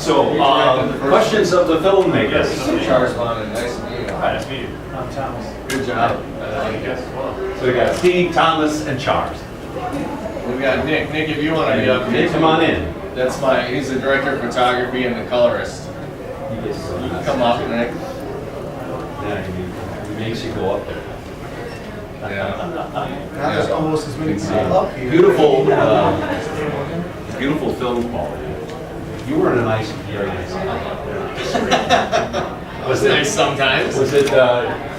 So, questions of the filmmakers? Charles Bond, nice to meet you. Hi, nice to meet you. I'm Thomas. Good job. So we got Steve, Thomas, and Charles. We got Nick. Nick, if you want to be up, Nick, come on in. That's he's the director of photography and the colorist. You can come up, Nick. Yeah, he makes you go up there. Yeah. There's almost as many people up here. Beautiful, beautiful film quality. You were in a nice, very nice house up there. Was it nice sometimes? Was it,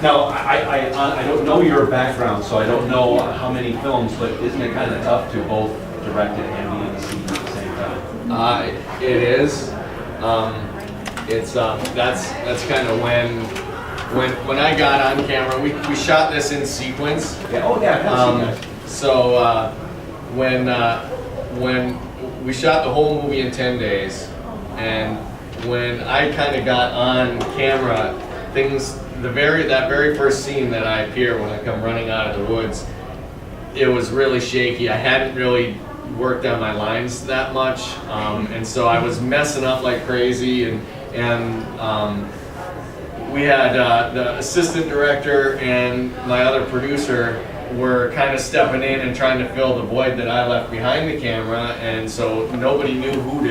now, I don't know your background, so I don't know how many films, but isn't it kind of tough to both direct it and be in the scene at the same time? It is. That's kind of when I got on camera. We shot this in sequence. Yeah, oh yeah, I can see that. So when we shot the whole movie in 10 days, and when I kind of got on camera, that very first scene that I appear when I come running out of the woods, it was really shaky. I hadn't really worked on my lines that much, and so I was messing up like crazy, and we had the assistant director and my other producer were kind of stepping in and trying to fill the void that I left behind the camera, and so nobody knew who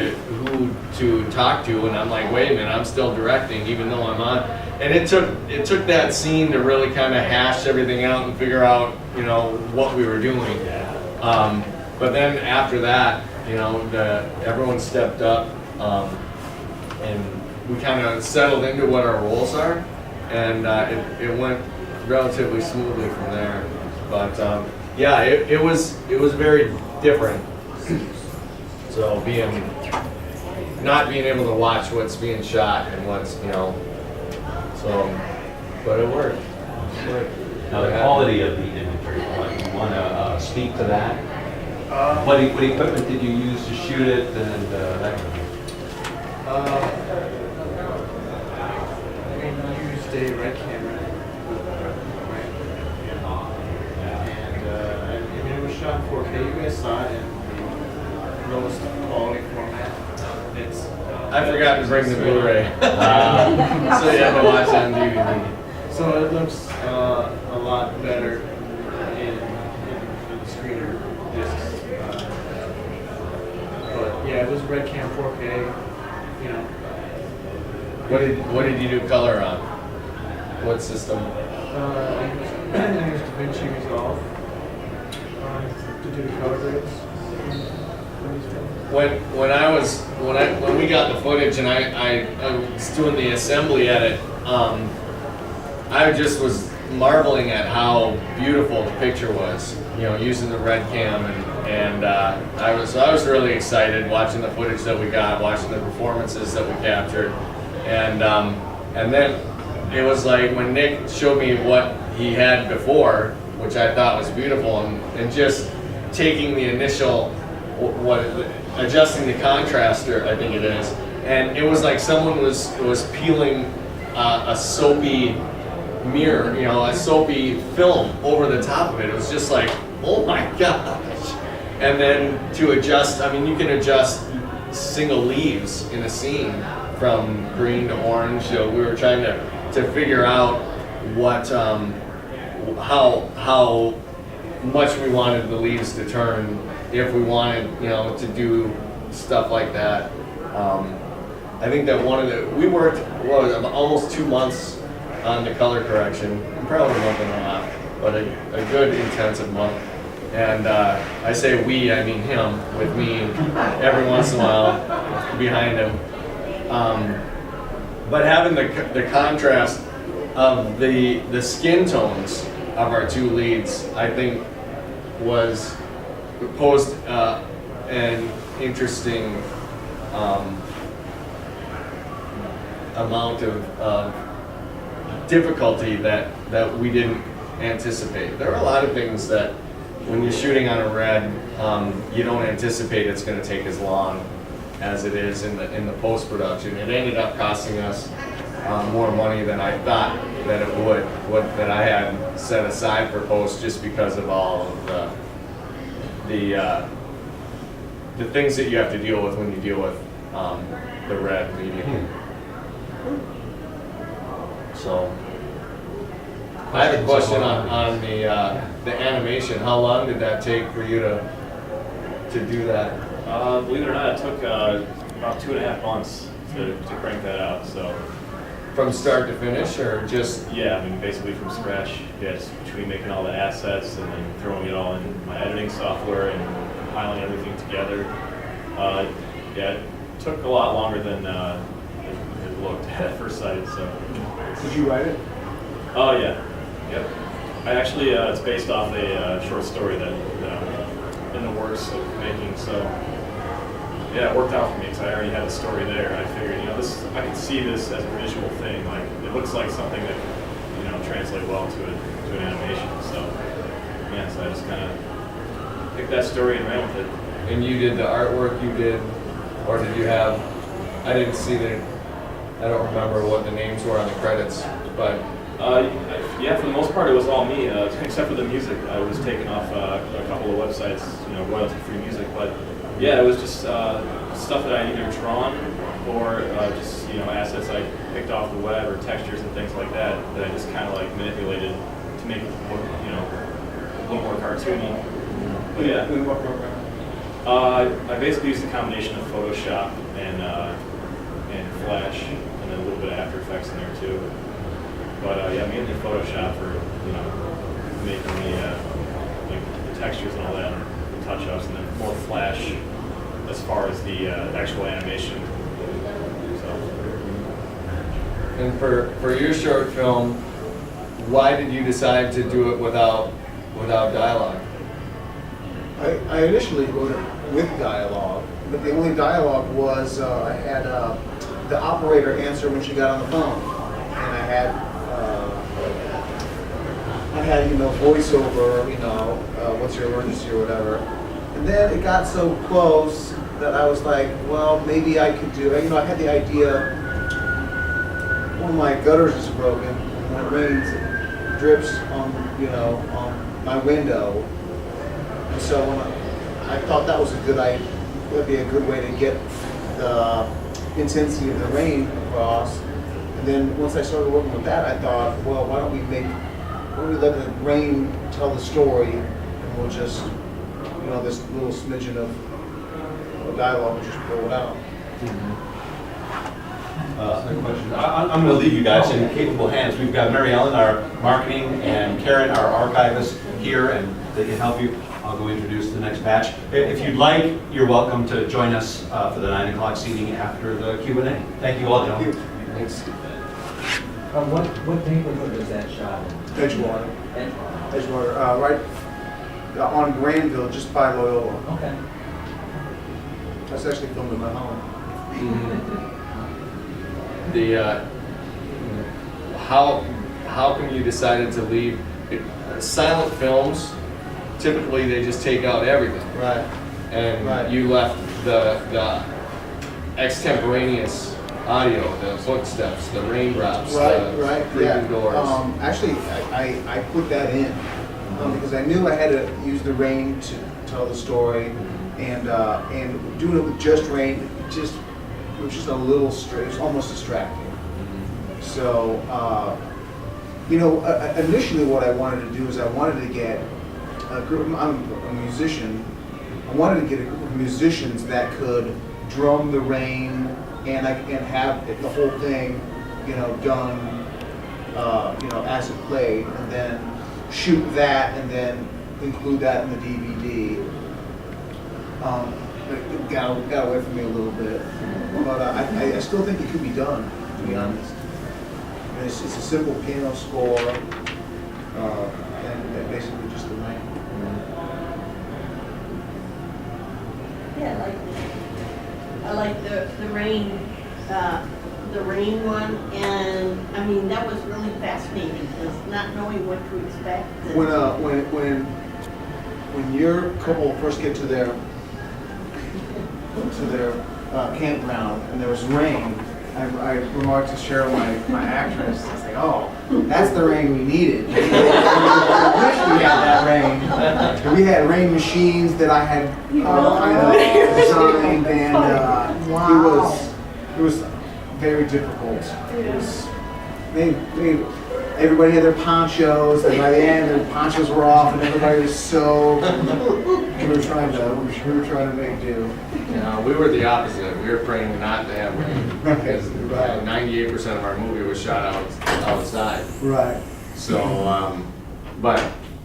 to talk to, and I'm like, wait a minute, I'm still directing even though I'm on. And it took that scene to really kind of hash everything out and figure out, what we were doing. But then after that, everyone stepped up, and we kind of settled into what our roles are, and it went relatively smoothly from there. But yeah, it was very different. So not being able to watch what's being shot and what's but it worked. Now the quality of the imagery, you want to speak to that? What equipment did you use to shoot it and that kind of thing? We used a red camera, right? And it was shot in 4K. You guys saw it in the lowest quality format. I forgot to bring the Blu-ray, so you have to watch it on DVD. So it looks a lot better in the screener discs. But yeah, it was red cam 4K. What did you do color on? What system? I used DaVinci Resolve to do the color grades. When we got the footage and I was doing the assembly edit, I just was marveling at how beautiful the picture was. Using the red cam, and I was really excited watching the footage that we got, watching the performances that we captured, and then it was like when Nick showed me what he had before, which I thought was beautiful, and just taking the initial adjusting the contraster, I think it is, and it was like someone was peeling a soapy mirror, a soapy film over the top of it. It was just like, oh my gosh. And then to adjust, you can adjust single leaves in a scene from green to orange. So we were trying to figure out what how much we wanted the leaves to turn, if we wanted to do stuff like that. I think that we worked almost 2 months on the color correction, probably a month and a half, but a good intensive month. And I say we, I mean him, with me every once in a while behind him. But having the contrast of the skin tones of our two leads, I think posed an interesting amount of difficulty that we didn't anticipate. There are a lot of things that when you're shooting on a red, you don't anticipate it's going to take as long as it is in the post-production. It ended up costing us more money than I thought that it would, that I had set aside for post, just because of all of the things that you have to deal with when you deal with the red medium. So. I have a question on the animation. How long did that take for you to do that? Believe it or not, it took about 2.5 months to crank that out. So From start to finish, or just? yeah, I mean basically from scratch. Yeah, just between making all the assets and then throwing it all in my editing software and compiling everything together. Yeah, it took a lot longer than it looked at first sight. So. Did you write it? Oh yeah, yep. I actually it's based off a short story that in the works of making. So yeah, it worked out for me because I already had a story there. I figured, this I could see this as a visual thing. Like it looks like something that translate well to an animation. So yeah, so I just kind of picked that story and ran with it. And you did the artwork you did, or did you have? I didn't see the. I don't remember what the names were on the credits, but. Yeah, for the most part, it was all me, except for the music. I was taking off a couple of websites, royalty-free music. But yeah, it was just stuff that I either drawn or just assets I picked off the web or textures and things like that I just kind of like manipulated to make it look, a little more cartoony. But yeah, In what program? I basically used a combination of Photoshop and Flash, and then a little bit of After Effects in there too. But yeah, mainly Photoshop for making the textures and all that, the touch-ups, and then more Flash as far as the actual animation. So. And for your short film, why did you decide to do it without dialogue? I initially wrote it with dialogue, but the only dialogue was I had the operator answer when she got on the phone, and I had voiceover, what's your emergency or whatever. And then it got so close that I was like, well, maybe I could do it. I had the idea, one of my gutters is broken, and when it rains, it drips on my window. And so when I thought that was that'd be a good way to get the intensity of the rain across. And then once I started working with that, I thought, well, why don't we let the rain tell the story, and we'll just, this little smidgen of dialogue, we'll just pull it out. Second question. I'm going to leave you guys in capable hands. We've got Mary Ellen, our marketing, and Karen, our archivist, here, and they can help you. I'll go introduce the next batch. If you'd like, you're welcome to join us for the 9 o'clock seating after the Q&A. Thank you all, gentlemen. Thanks. What neighborhood is that shot in? Edgewater. Edgewater. Edgewater, right on Granville, just by Loyola. Okay. That's actually filmed in my home. How come you decided to leave silent films? Typically, they just take out everything, Right. and Right. you left the extemporaneous audio, the footsteps, the raindrops, the creaking doors. Actually, I put that in because I knew I had to use the rain to tell the story, and doing it with just rain, it was just a little it was almost distracting. So, initially what I wanted to do is I wanted to get a group. I'm a musician. I wanted to get a group of musicians that could drum the rain and have the whole thing, done, as it played, and then shoot that and then include that in the DVD. It got away from me a little bit, but I still think it could be done, to be honest. It's a simple piano score, and basically just the rain. Yeah, I like the rain one, and I mean that was really fascinating because not knowing what to expect. When your couple first get to their campground and there was rain, I remarked to Cheryl, my actress, I was like, oh, that's the rain we needed. I wish we had that rain. We had rain machines that I had kind of designed, and it was very difficult. It was, everybody had their ponchos, and by the end, their ponchos were off, and everybody was so. we were trying to make do. You know, we were the opposite. We were praying not to have rain because Right. 98% of our movie was shot outside. Right. So, but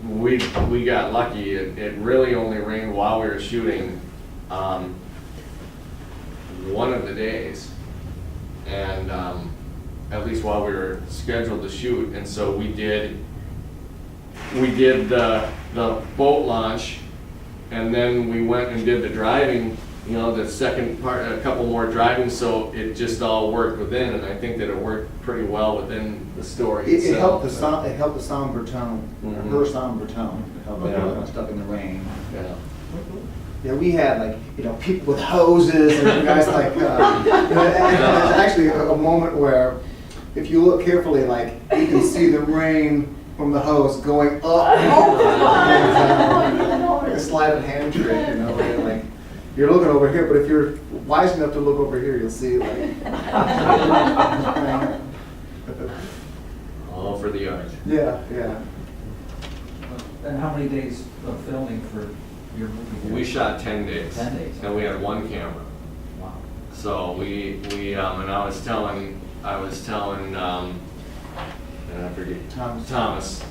we got lucky. It really only rained while we were shooting one of the days, and at least while we were scheduled to shoot. And so we did the boat launch, and then we went and did the driving. You know, the second part, a couple more driving, so it just all worked within, and I think that it worked pretty well within the story It itself. helped the sound. It helped the somber tone. Mhm. Her somber tone. It helped Yeah. when stuck in the rain. Yeah. Yeah, we had people with hoses and guys like. And there's actually a moment where, if you look carefully, you can see the rain from the hose going up. Like a sleight of hand trick, where you're looking over here, but if you're wise enough to look over here, you'll see All for the art. Yeah. And how many days of filming for your movie? We shot 10 days. 10 days. And we had one camera. Wow. So we and I was telling, and I forget, Thomas,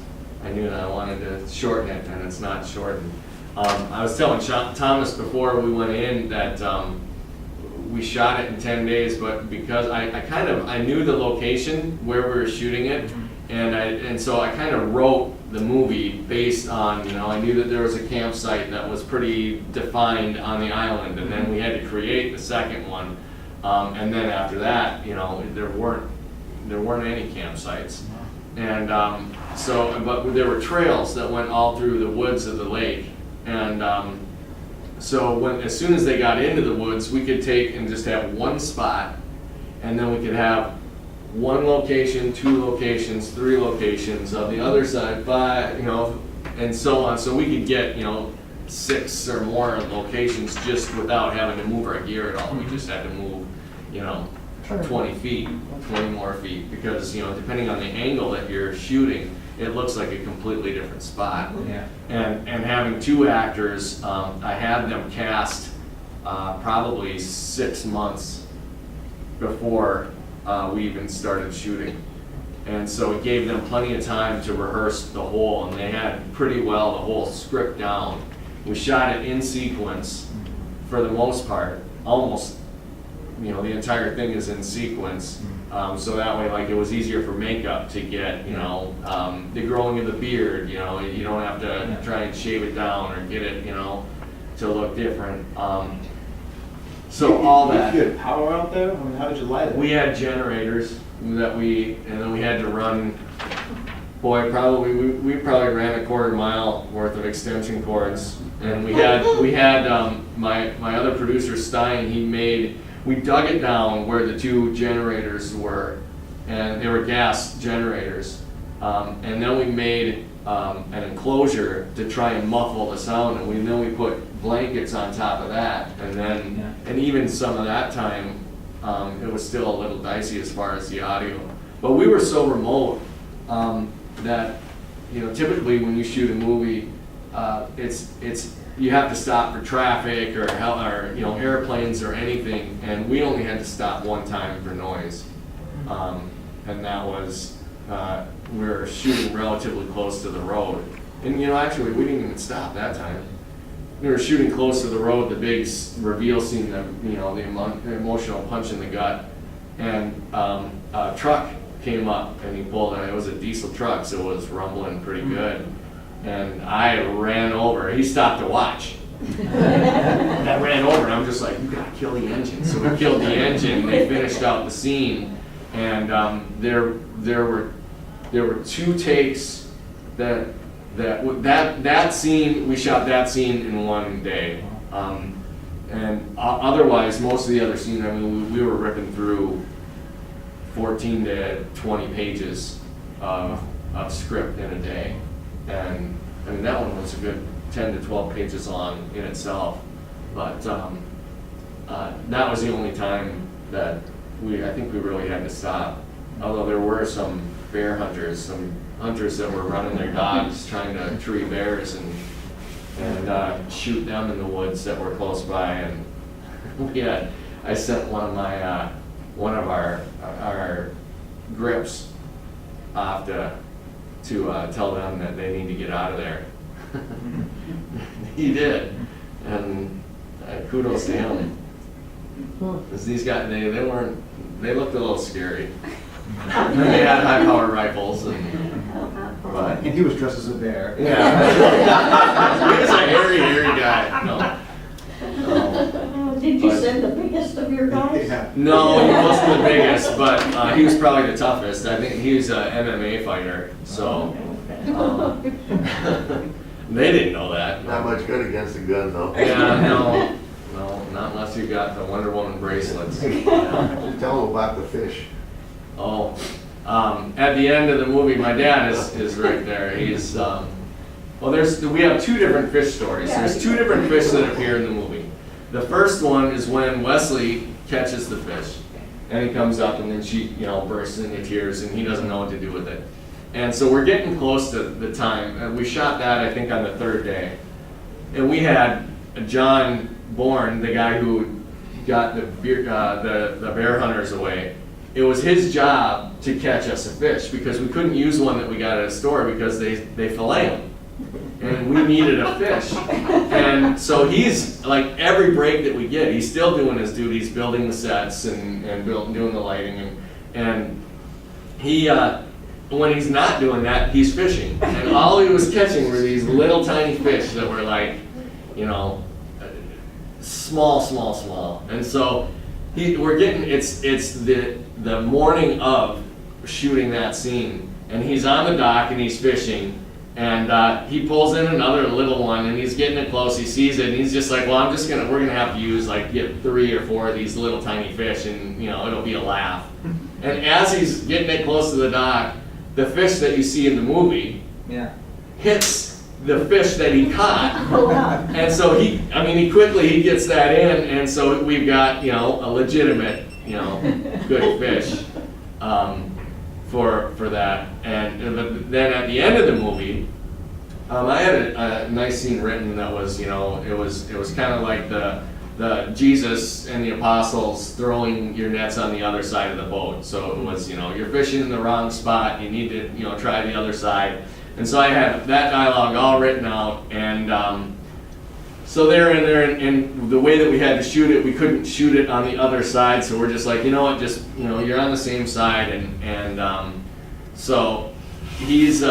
I knew that I wanted to shorten it, and it's not shortened. I was telling Thomas before we went in that we shot it in 10 days, but because I knew the location where we were shooting it, and so I kind of wrote the movie based on, I knew that there was a campsite that was pretty defined on the island, and then we had to create the second one, and then after that, there weren't any campsites, and but there were trails that went all through the woods of the lake, and so as soon as they got into the woods, we could take and just have one spot, and then we could have one location, 2 locations, 3 locations, on the other side 5, and so on. So we could get 6 or more locations just without having to move our gear at all. We just had to move 20 feet, 20 more feet, because depending on the angle that you're shooting, it looks like a completely different spot. Yeah. And having 2 actors, I had them cast probably 6 months before we even started shooting. And so it gave them plenty of time to rehearse the whole, and they had pretty well the whole script down. We shot it in sequence for the most part, almost, the entire thing is in sequence. So that way, it was easier for makeup to get, the growing of the beard, you don't have to try and shave it down or get it, to look different. So all that. You had power out there? How did you light it? We had generators and then we had to run, we probably ran a quarter-mile worth of extension cords. And we had my other producer, Stein, we dug it down where the 2 generators were, and they were gas generators. And then we made an enclosure to try and muffle the sound, and then we put blankets on top of that, and even some of that time, it was still a little dicey as far as the audio. But we were so remote that typically when you shoot a movie, it's you have to stop for traffic or airplanes or anything, and we only had to stop one time for noise, and that was we were shooting relatively close to the road, and actually we didn't even stop that time. We were shooting close to the road, the big reveal scene, the emotional punch in the gut, and a truck came up and he pulled it. It was a diesel truck, so it was rumbling pretty good. And I ran over. He stopped to watch. And I ran over, and I'm just like, "You gotta kill the engine." So we killed the engine. They finished out the scene, and there were 2 takes that scene. We shot that scene in one day, and otherwise most of the other scenes, we were ripping through 14 to 20 pages of script in a day. And that one was a good 10 to 12 pages long in itself. But that was the only time that I think we really had to stop. Although there were some bear hunters, some hunters that were running their dogs trying to tree bears and shoot them in the woods that were close by. And I sent one of our grips off to tell them that they need to get out of there. He did, and kudos to him. Because these guys, they looked a little scary. They had high-powered rifles, but And he was dressed as a bear. yeah, he was a hairy guy. No. Did you But- send the biggest of your guys? Yeah. No, he wasn't the biggest, but he was probably the toughest. I think he was an MMA fighter, so they didn't know that. Not much good against a gun, though. Yeah, no, not unless you got the Wonder Woman bracelets. Just tell them about the fish. Oh, at the end of the movie, my dad is right there. He's we have two different fish stories. There's two different fish that appear in the movie. The first one is when Wesley catches the fish, and he comes up, and then she, bursts into tears, and he doesn't know what to do with it. And so we're getting close to the time. We shot that, I think, on the third day, and we had John Bourne, the guy who got the bear hunters away. It was his job to catch us a fish because we couldn't use one that we got at a store because they fillet them. And we needed a fish. And so he's, like, every break that we get, he's still doing his duties, building the sets and doing the lighting. And he, when he's not doing that, he's fishing. And all he was catching were these little tiny fish that were like, small. And so it's the morning of shooting that scene. And he's on the dock and he's fishing. And he pulls in another little one, and he's getting it close. He sees it, and he's just like, "Well, we're gonna have to use get 3 or 4 of these little tiny fish, and it'll be a laugh." And as he's getting it close to the dock, the fish that you see in the movie hits the fish that he caught, and so he quickly gets that in, and so we've got a legitimate good fish. For that, and then at the end of the movie, I had a nice scene written that was, it was kind of like the Jesus and the apostles throwing your nets on the other side of the boat. So it was, you're fishing in the wrong spot, you need to, try the other side. And so I had that dialogue all written out, and so they're in there, and the way that we had to shoot it, we couldn't shoot it on the other side, so we're just like, you're on the same side, and so he's,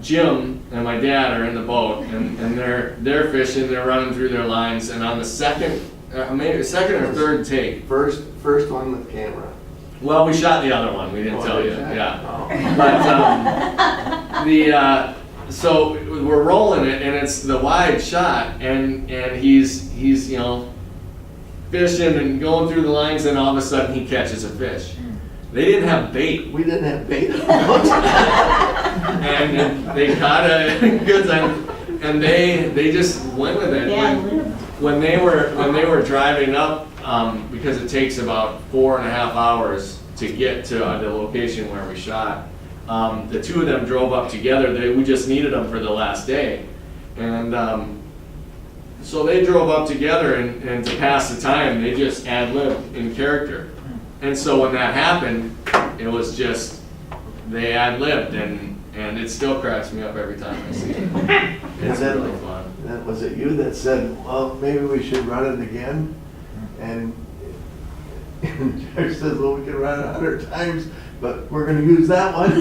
Jim and my dad are in the boat, and they're fishing, they're running through their lines, and on the second or third take. First one with camera. Well, we shot the other one, we didn't tell you, yeah. But, so we're rolling it, and it's the wide shot, and he's fishing and going through the lines, and all of a sudden he catches a fish. They didn't have bait. We didn't have bait. And they caught a good time, and they just went with it. When they were driving up, because it takes about 4.5 hours to get to the location where we shot. The two of them drove up together. We just needed them for the last day, and so they drove up together, and to pass the time, they just ad-libbed in character. And so when that happened, it was just they ad-libbed, and it still cracks me up every time I see it. It's really fun. Was it you that said, "Well, maybe we should run it again"? And Josh says, "Well, we can run it 100 times, but we're going to use that one."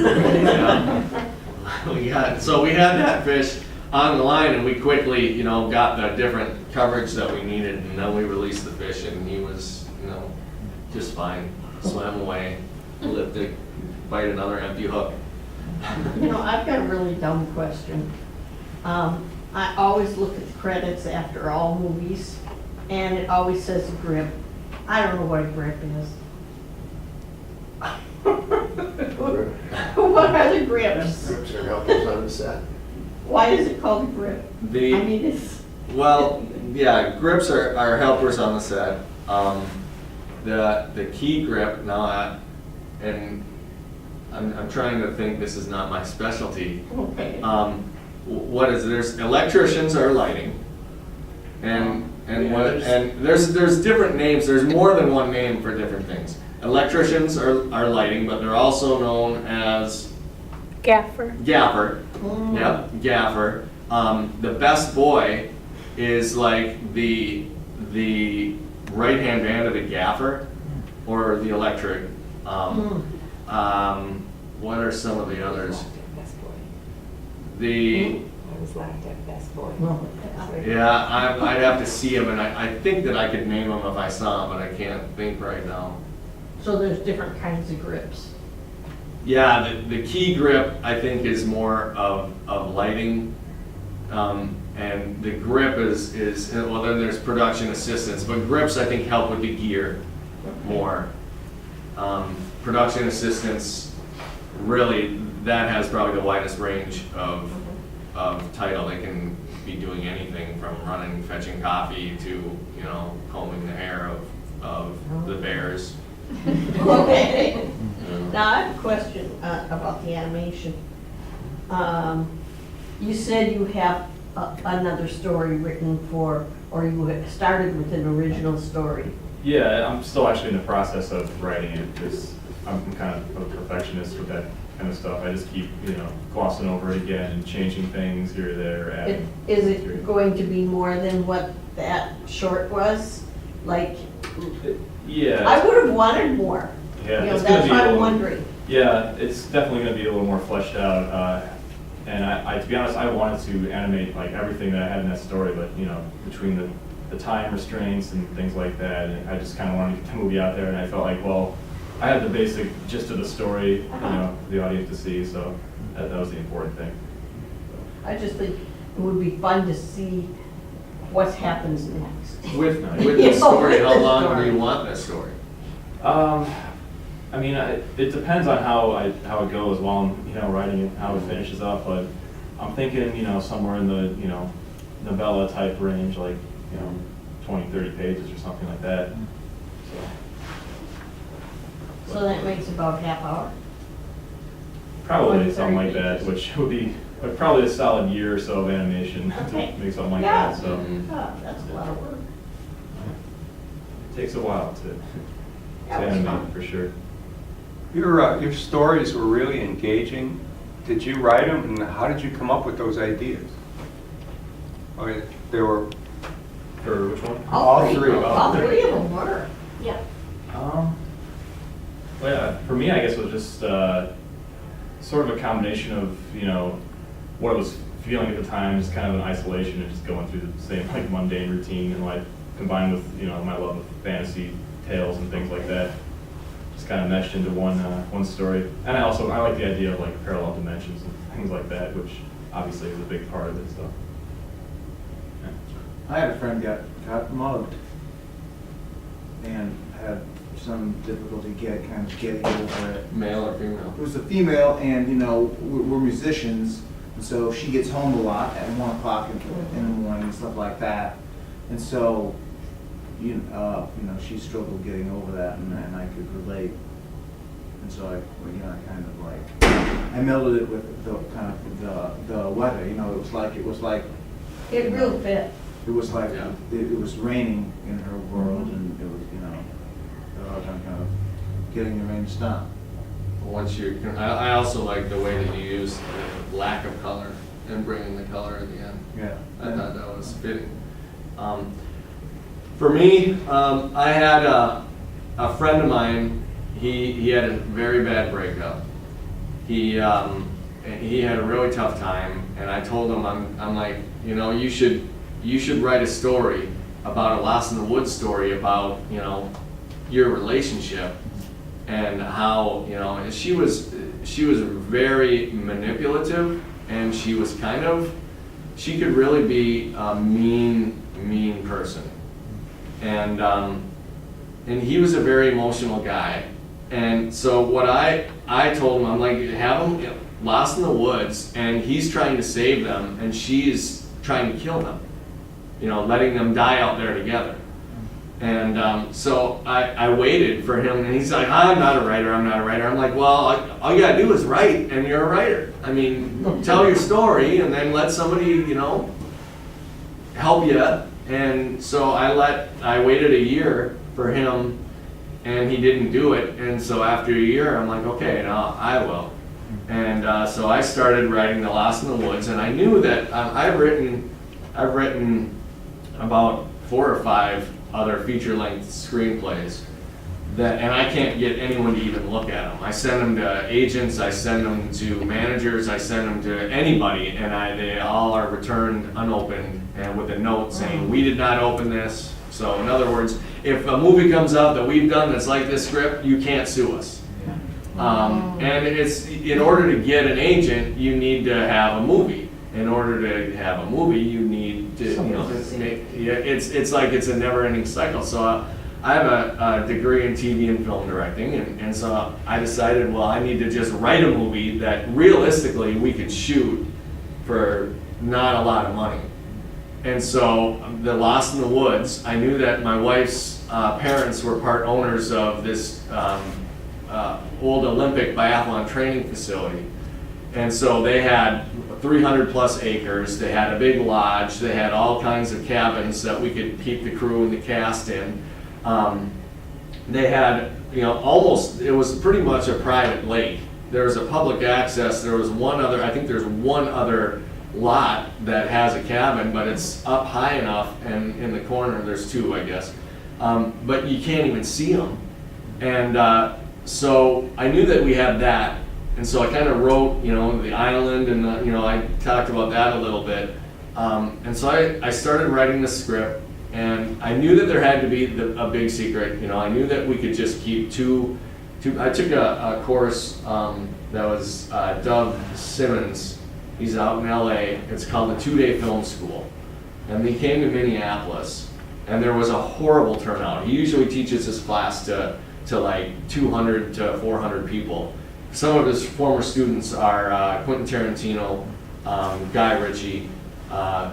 Yeah. So we had that fish on the line, and we quickly, got the different coverage that we needed, and then we released the fish, and he was, just fine. Swam away, lived to bite another empty hook. I've got a really dumb question. I always look at the credits after all movies, and it always says grip. I don't know what a grip is. What are the grips? Grips are helpers on the set. Why is it called a grip? It's... Well, yeah, grips are helpers on the set. the key grip now, and I'm trying to think, this is not my specialty. Okay. What is, there's electricians are lighting, and there's different names, there's more than one name for different things. Electricians are lighting, but they're also known as Gaffer. gaffer. Mm. Yep, gaffer. The best boy is like the right-hand man of the gaffer, or the electric. What are some of the others? The, I was laughed at best boy. yeah, I'd have to see him, and I think that I could name him if I saw him, but I can't think right now. So there's different kinds of grips. Yeah, the key grip, I think, is more of lighting. And the grip is, well, then there's production assistance, but grips, I think, help with the gear more. Production assistance, really, that has probably the widest range of title. They can be doing anything from running, fetching coffee to, you know, combing the hair of the bears. Okay. Now, I have a question about the animation. You said you have another story written for, or you had started with an original story. Yeah, I'm still actually in the process of writing it because I'm kind of a perfectionist with that kind of stuff. I just keep, you know, glossing over it again and changing things here or there. Adding. Is it going to be more than what that short was? Like, Yeah. I would have wanted more. Yeah, You know, it's gonna that's be why a I'm little- wondering. Yeah, it's definitely going to be a little more fleshed out. And I, to be honest, I wanted to animate like everything that I had in that story, but you know, between the time restraints and things like that, and I just kind of wanted to get the movie out there, and I felt like, well, I had the basic gist of the story, you know, for the audience to see, so that was the important thing. I just think it would be fun to see what happens next. With You the know, story, with how the long do story. you want that story? I mean, it depends on how it goes while I'm, you know, writing it, how it finishes up, but I'm thinking, you know, somewhere in the, you know, novella type range, like, you know, 20, 30 pages or something like that. So that makes about half hour. Probably 20, something 30 like that, pages. which would be probably a solid year or so of animation Okay. to make something like Yeah. that, so Oh, that's a lot of work. it takes a while to That was animate, fun. for sure. Your stories were really engaging. Did you write them, and how did you come up with those ideas? I mean, they were, For which one? All three. All three of them were. Yeah. Well, yeah, for me, I guess it was just sort of a combination of, you know, what I was feeling at the time, just kind of an isolation and just going through the same like mundane routine in life, combined with, you know, my love of fantasy tales and things like that. Just kind of meshed into one story. And I like the idea of like parallel dimensions and things like that, which obviously is a big part of it. So. Yeah. I had a friend got mugged and had some difficulty getting over it. Male or female? It was a female, and you know, we're musicians, and so she gets home a lot at 1 o'clock in the morning and stuff like that. And so, you know, she struggled getting over that, and I could relate. And so I kind of like, I melded it with the kind of the weather. You know, it was like It real fit. it was like Yeah. it was raining in her world, and it was, you know, I'm kind of getting the rain to stop. Once you, I also like the way that you use the lack of color and bringing the color at the end. Yeah. I thought that was fitting. For me, I had a friend of mine. He had a very bad breakup. He had a really tough time, and I told him, I'm like, you know, you should write a story about a Lost in the Woods story about, you know, your relationship and how, you know, she was very manipulative, and she could really be a mean person. And he was a very emotional guy. And so what I told him, I'm like, have him lost in the woods, and he's trying to save them, and she's trying to kill them. You know, letting them die out there together. And so I waited for him, and he's like, I'm not a writer. I'm like, well, all you gotta do is write, and you're a writer. I mean, tell your story, and then let somebody, help you. And so I waited a year for him, and he didn't do it. And so after a year, I'm like, okay, now I will. And so I started writing The Lost in the Woods, and I knew that I've written about 4 or 5 other feature-length screenplays and I can't get anyone to even look at them. I send them to agents, I send them to managers, I send them to anybody, and they all are returned unopened and with a note saying, we did not open this. So in other words, if a movie comes out that we've done that's like this script, you can't sue us. And it's, in order to get an agent, you need to have a movie. In order to have a movie, you need to, it's like it's a never-ending cycle. So I have a degree in TV and film directing, and so I decided, well, I need to just write a movie that realistically we could shoot for not a lot of money. And so The Lost in the Woods, I knew that my wife's parents were part owners of this old Olympic biathlon training facility. And so they had 300 plus acres, they had a big lodge, they had all kinds of cabins that we could keep the crew and the cast in. They had, it was pretty much a private lake. There was a public access, there was I think there's one other lot that has a cabin, but it's up high enough, and in the corner there's 2, I guess. But you can't even see them. And so I knew that we had that. And so I kind of wrote, the island, and I talked about that a little bit. And so I started writing the script, and I knew that there had to be a big secret. I knew that we could just keep two. I took a course that was Doug Simmons. He's out in LA. It's called the 2-Day Film School. And he came to Minneapolis, and there was a horrible turnout. He usually teaches his class to like 200 to 400 people. Some of his former students are Quentin Tarantino, Guy Ritchie.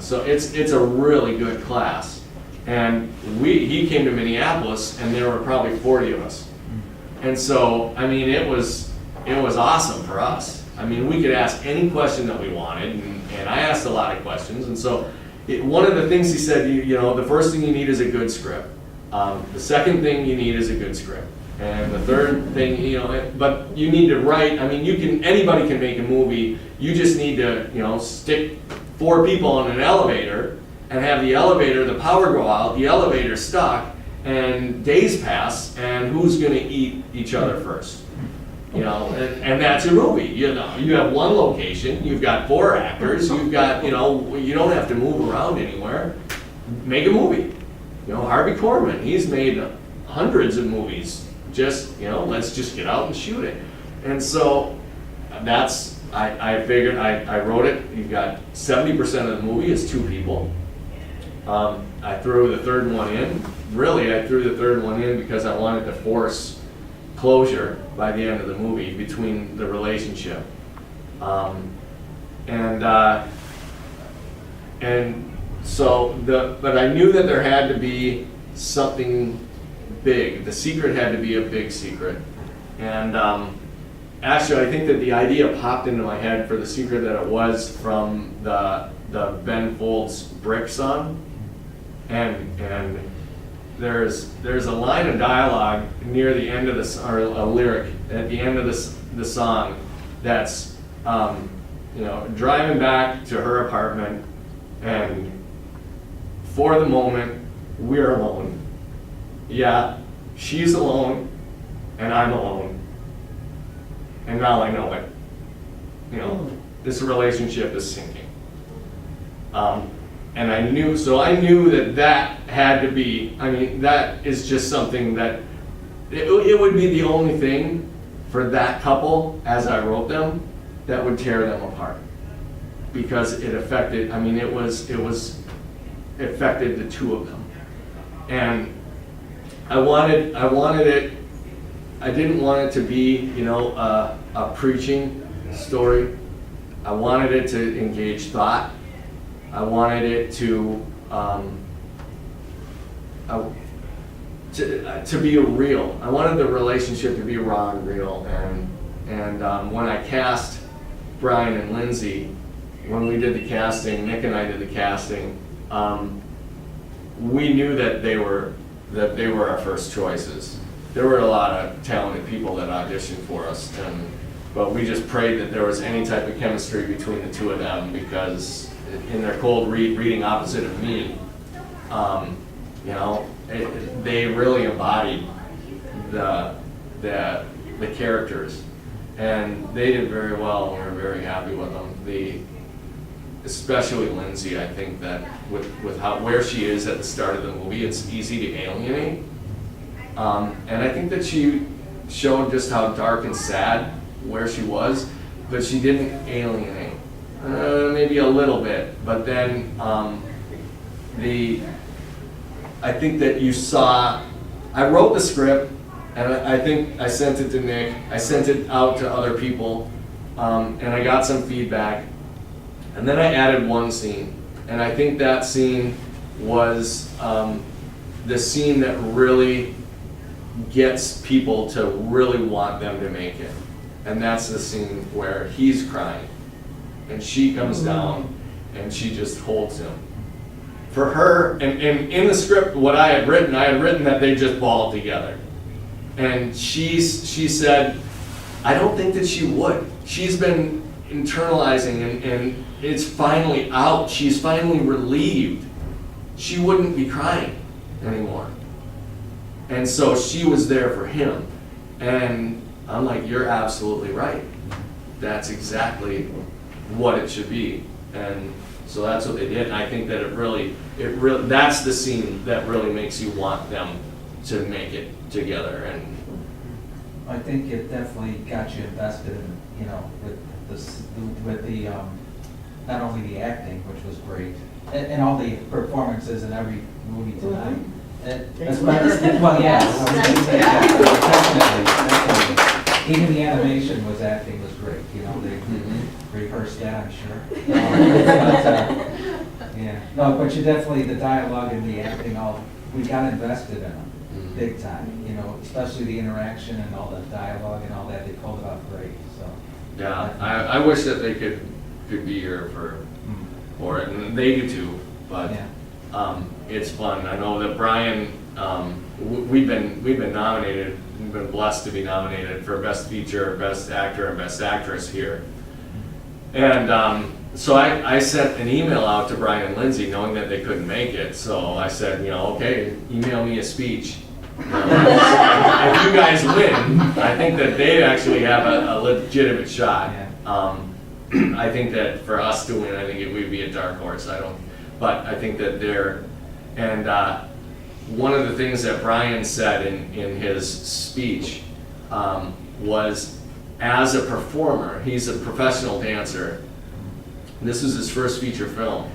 So it's a really good class. And he came to Minneapolis, and there were probably 40 of us. And so, I mean, it was awesome for us. I mean, we could ask any question that we wanted, and I asked a lot of questions. And so, one of the things he said, the first thing you need is a good script. The second thing you need is a good script. And the third thing, but you need to write. I mean, anybody can make a movie. You just need to, stick 4 people in an elevator and have the power go out, the elevator stuck, and days pass, and who's going to eat each other first? And that's your movie. You have one location, you've got 4 actors, you've got, you don't have to move around anywhere. Make a movie. Harvey Korman, he's made hundreds of movies. Just, let's just get out and shoot it. And so I figured, I wrote it. You've got 70% of the movie is 2 people. I threw the third one in. Really, I threw the third one in because I wanted to force closure by the end of the movie between the relationship. But I knew that there had to be something big. The secret had to be a big secret. And actually, I think that the idea popped into my head for the secret that it was from the Ben Folds Brick song. And there's a line of dialogue near the end of this, or a lyric at the end of the song that's driving back to her apartment, and for the moment we're alone. Yeah, she's alone and I'm alone, and now I know it. This relationship is sinking. And I knew that had to be, that is just something that, it would be the only thing for that couple, as I wrote them, that would tear them apart. Because it affected, it affected the 2 of them. And I wanted it, I didn't want it to be, a preaching story. I wanted it to engage thought. I wanted it to, to be real. I wanted the relationship to be raw and real. And when I cast Brian and Lindsay, when we did the casting, Nick and I did the casting, we knew that they were our first choices. There were a lot of talented people that auditioned for us, but we just prayed that there was any type of chemistry between the two of them, because in their cold reading opposite of me, they really embodied the characters, and they did very well. We were very happy with them. Especially Lindsay, I think that with where she is at the start of the movie, it's easy to alienate. And I think that she showed just how dark and sad where she was, but she didn't alienate. Maybe a little bit, but then I think that you saw, I wrote the script, and I think I sent it to Nick, I sent it out to other people, and I got some feedback, and then I added one scene, and I think that scene was the scene that really gets people to really want them to make it. And that's the scene where he's crying, and she comes down, and she just holds him. For her, and in the script, what I had written that they just balled together. And she said, I don't think that she would. She's been internalizing, and it's finally out. She's finally relieved. She wouldn't be crying anymore. And so she was there for him. And I'm like, you're absolutely right. That's exactly what it should be. And so that's what they did. And I think that it really, that's the scene that really makes you want them to make it together. And I think it definitely got you invested in, with the not only the acting, which was great, and all the performances in every movie tonight. Well, yes, definitely. Even the animation acting was great. They rehearsed that, I'm sure. But you definitely, the dialogue and the acting, we got invested in them big time. Especially the interaction and all the dialogue and all that. They pulled it off great. So yeah, I wish that they could be here for it, and they do too. But it's fun. I know that Brian, we've been nominated. We've been blessed to be nominated for Best Feature, Best Actor, and Best Actress here. And so I sent an email out to Brian and Lindsay knowing that they couldn't make it. So I said, okay, email me a speech. If you guys win, I think that they actually have a legitimate shot. I think that for us to win, I think it would be a dark horse. But I think that and one of the things that Brian said in his speech was, as a performer, he's a professional dancer. This is his first feature film.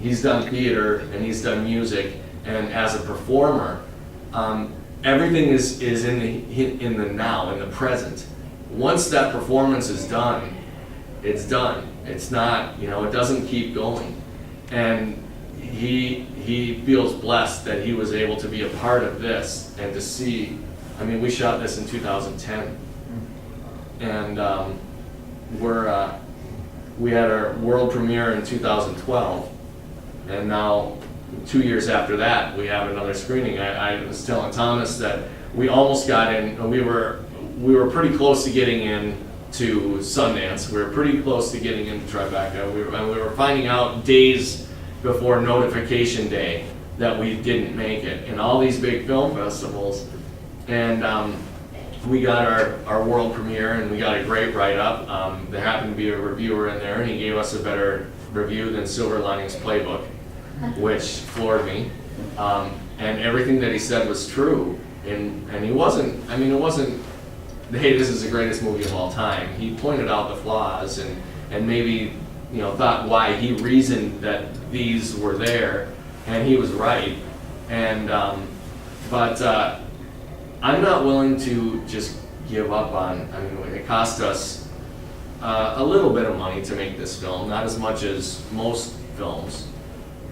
He's done theater and he's done music, and as a performer, everything is in the now, in the present. Once that performance is done, it's done. It's not, it doesn't keep going. And he feels blessed that he was able to be a part of this and to see. We shot this in 2010, and we had our world premiere in 2012, and now 2 years after that we have another screening. I was telling Thomas that we almost got in. We were pretty close to getting in to Sundance. We were pretty close to getting into Tribeca. We were finding out days before notification day that we didn't make it in all these big film festivals. And we got our world premiere, and we got a great write-up. There happened to be a reviewer in there, and he gave us a better review than Silver Linings Playbook, which floored me. And everything that he said was true. And it wasn't, hey, this is the greatest movie of all time. He pointed out the flaws and maybe, thought why he reasoned that these were there, and he was right. And, but I'm not willing to just give up on, it cost us a little bit of money to make this film, not as much as most films.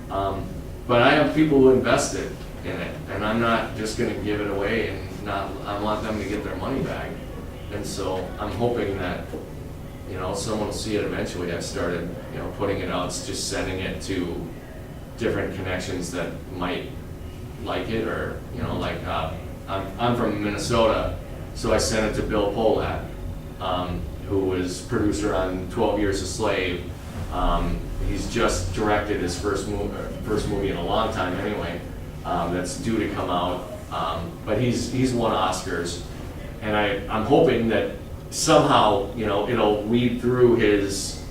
But I have people who invested, in it, and I'm not just gonna give it away and not, I want them to get their money back. And so I'm hoping that, you know, someone will see it eventually. I've started, you know, putting it out, it's just sending it to different connections that might like it, or, you know, like, I'm from Minnesota, so I sent it to Bill Polat, who was producer on 12 Years a Slave. He's just directed his first movie in a long time anyway, that's due to come out. But he's won Oscars, and I'm hoping that somehow, you know, it'll weed through his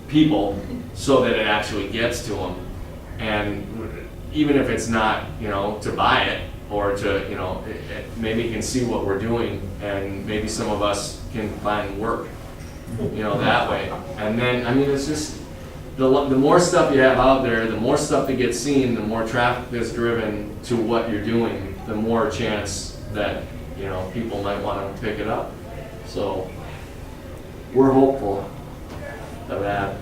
people so that it actually gets to him. And even if it's not, you know, to buy it, or to, you know, maybe he can see what we're doing, and maybe some of us can find work, you know, that way. And then, I mean, it's just, the more stuff you have out there, the more stuff that gets seen, the more traffic that's driven to what you're doing, the more chance that, you know, people might want to pick it up. So we're hopeful of that.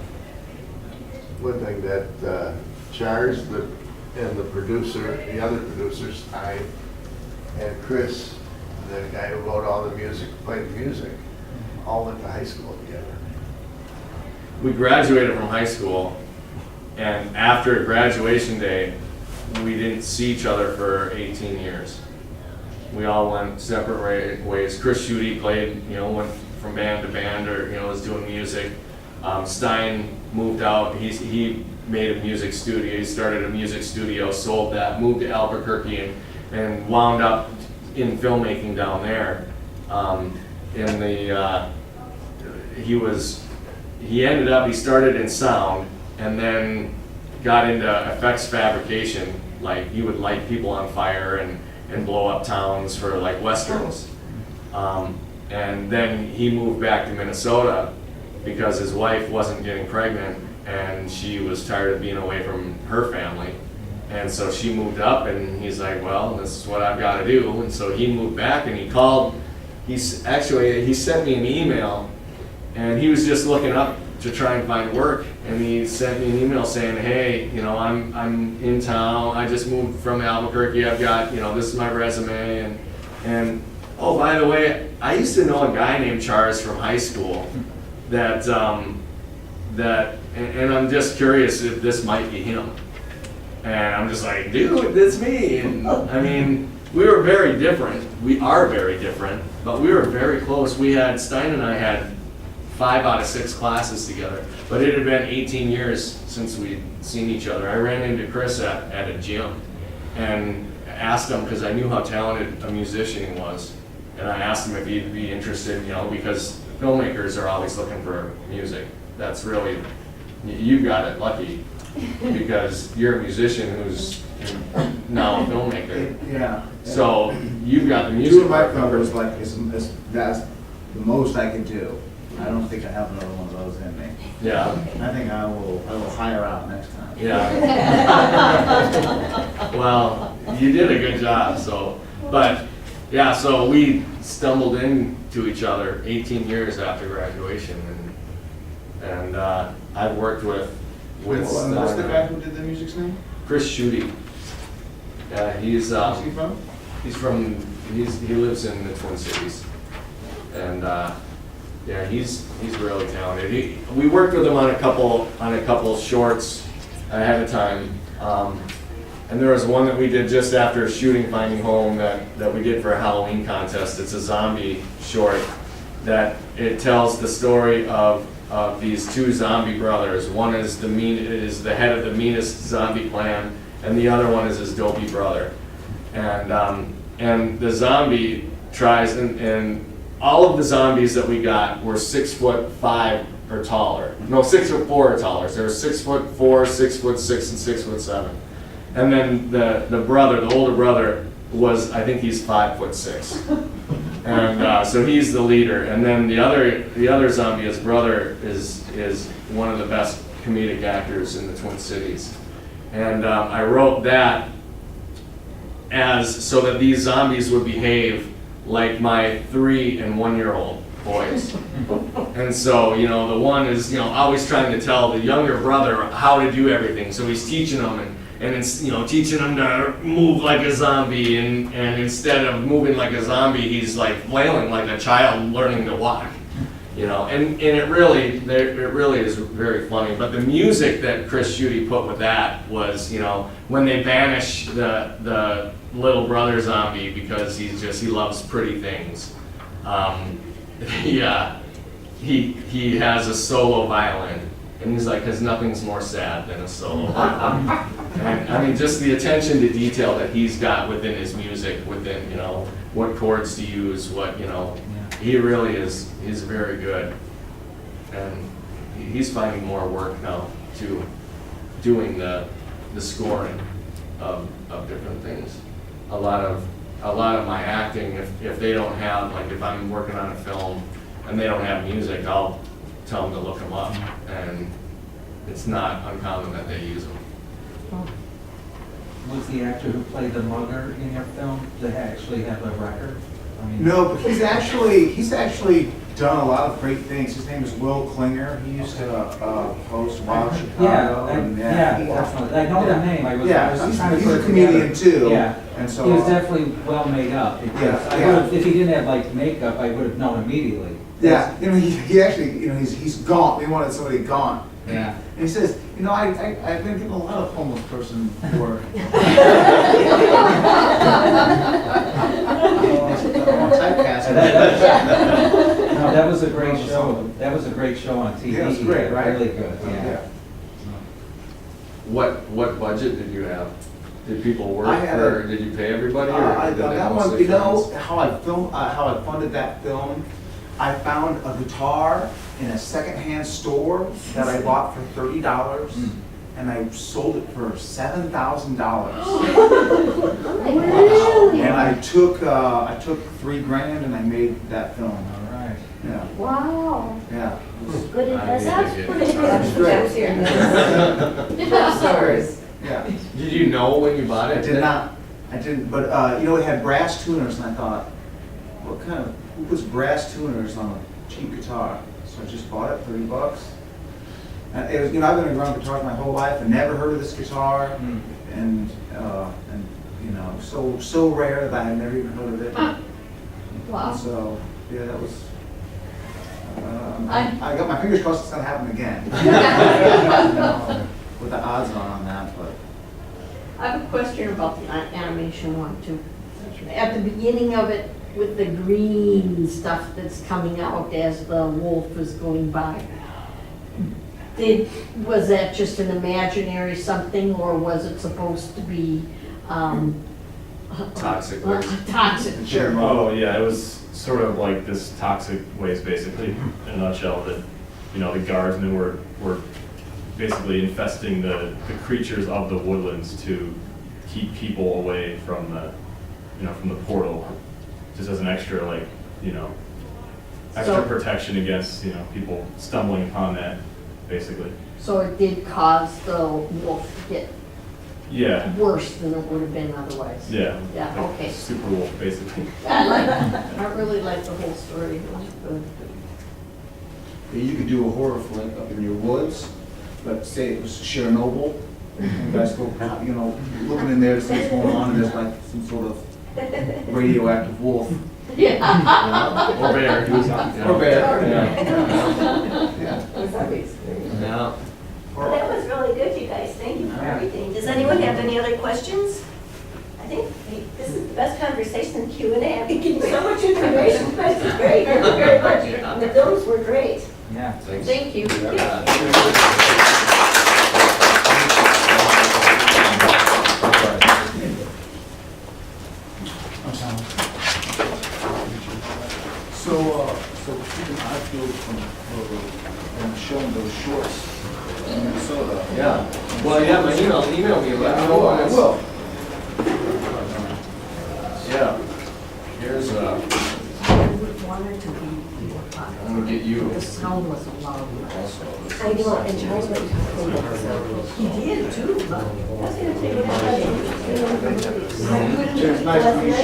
One thing that Charles and the producer, the other producers, I and Chris, the guy who wrote all the music, played the music, all went to high school together. We graduated from high school, and after graduation day, we didn't see each other for 18 years. We all went separate ways. Chris Schutte played, you know, went from band to band, or, you know, was doing music. Stein moved out. He made a music studio. He started a music studio, sold that, moved to Albuquerque, and wound up in filmmaking down there. He started in sound, and then got into effects fabrication. Like, he would light people on fire and blow up towns for like westerns. And then he moved back to Minnesota because his wife wasn't getting pregnant, and she was tired of being away from her family. And so she moved up, and he's like, well, this is what I've got to do. And so he moved back, and he sent me an email, and he was just looking up to try and find work. And he sent me an email saying, hey, you know, I'm in town. I just moved from Albuquerque. I've got, you know, this is my resume. And oh, by the way, I used to know a guy named Charles from high school that and I'm just curious if this might be him. And I'm just like, dude, that's me. And I mean, we were very different. We are very different, but we were very close. Stein and I had 5 out of 6 classes together, but it had been 18 years since we'd seen each other. I ran into Chris at a gym and asked him, because I knew how talented a musician he was, and I asked him if he'd be interested, you know, because filmmakers are always looking for music. That's really, you got it lucky, because you're a musician who's now a filmmaker. Yeah. So you've got the music. 2 of my part covered. covers, like, that's the most I can do. I don't think I have another one of those in me. Yeah. I think I will hire out next time. Yeah. Well, you did a good job, so, but, yeah, so we stumbled into each other 18 years after graduation, and I've worked with What's the guy who did the music's name? Chris Schutte. Where's he from? He lives in the Twin Cities, and yeah, he's really talented. We worked with him on a couple shorts ahead of time, and there was one that we did just after shooting Finding Home that we did for a Halloween contest. It's a zombie short that it tells the story of these 2 zombie brothers. One is the head of the meanest zombie clan, and the other one is his dopey brother. And the zombie tries, and all of the zombies that we got were 6'5" or taller. No, 6'4" or taller. So they were 6'4", 6'6", and 6'7". And then the older brother was, I think he's 5'6". And so he's the leader. And then the other zombie, his brother, is one of the best comedic actors in the Twin Cities. And I wrote that so that these zombies would behave like my 3- and 1-year-old boys. And so, you know, the one is, you know, always trying to tell the younger brother how to do everything. So he's teaching them, and it's, you know, teaching him to move like a zombie, and instead of moving like a zombie, he's like flailing like a child learning to walk. You know, and it really is very funny. But the music that Chris Schutte put with that was, you know, when they banish the little brother zombie because he loves pretty things. He has a solo violin, and he's like, because nothing's more sad than a solo violin. And I mean, just the attention to detail that he's got within his music, within, you know, what chords to use, what, you know. He really is, he's very good. And he's finding more work now too, doing the scoring of different things. A lot of my acting, if they don't have, like if I'm working on a film and they don't have music, I'll tell them to look them up. And it's not uncommon that they use them. Was the actor who played the mother in your film to actually have a record? I mean, No, but he's actually done a lot of great things. His name is Will Klinger. He used to host Wild Chicago. Yeah, definitely. I know the name. I was trying to he's put a it comedian together. too. Yeah, and so he was definitely well made up. Because I would've, if he didn't have like makeup, I would have known immediately. Yeah, you know, he actually, you know, he's gaunt. They wanted somebody gaunt. Yeah. And he says, you know, I've been getting a lot of homeless person work. No, that was a great show. That was a great show on TV. Yeah, it was great, right? Really good, yeah. What budget did you have? Did people work, I had or did you pay everybody? Or did they that one, mostly you know, friends? how I funded that film. I found a guitar in a secondhand store that I bought for $30, and I sold it for $7,000. And I took $3,000 and I made that film. All right. Yeah, Wow. yeah. Good investment. That's great. Stores. Yeah. Did you know when you bought it? I did not. I didn't. But you know, it had brass tuners, and I thought, who puts brass tuners on a cheap guitar? So I just bought it, $30. And it was, you know, I've been around guitars my whole life and never heard of this guitar, and you know, so rare that I had never even heard of it. Wow. So yeah, that was. I got my fingers crossed it's gonna happen again. With the odds on that, but. I have a question about the animation one too. At the beginning of it, with the green stuff that's coming out as the wolf is going by, was that just an imaginary something, or was it supposed to be Toxic toxic? waste. Toxic. Sure. Oh, yeah, it was sort of like this toxic waste, basically, in a nutshell, that, you know, the guardsmen were basically infesting the creatures of the woodlands to keep people away from the, you know, from the portal, just as an extra, like, you know, extra So- protection against, you know, people stumbling upon that, basically. So it did cause the wolf to get Yeah, worse than it would have been otherwise? yeah. Yeah, Like okay. Super wolf, basically. I really like the whole story, it was good. You could do a horror flick up in your woods, but say it was Chernobyl, and you guys go, you know, looking in there to see what's going on, and there's like some sort of radioactive wolf. Yeah. Or bear. Or bear. Yeah. Yeah. Yeah. Well, that was really good, you guys. Thank you for everything. Does anyone have any other questions? I think this is the best conversation in Q&A. I've been getting so much information. This is great. Thank you very much. And the films were great. Yeah. Thank you. So Stephen Ifield from showing those shorts in Minnesota. Yeah. Well, yeah, my email me, let me know when I it's. will. Yeah. Here's, I wanted to be more popular. I'm gonna get you. The sound wasn't loud enough. Also, I know, and Charles went to clean up, so. He did too, but I was gonna take it out. It's nice to meet you.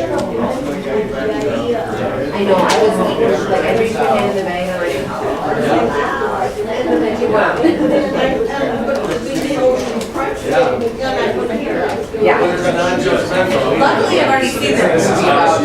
I know, I was eating, like, I reached my hand in the bag, and I'm like, and then she went. And the big ocean crunch, and I put here. Yeah. Whether it's a non-judgmental. Luckily, I've already seen that movie about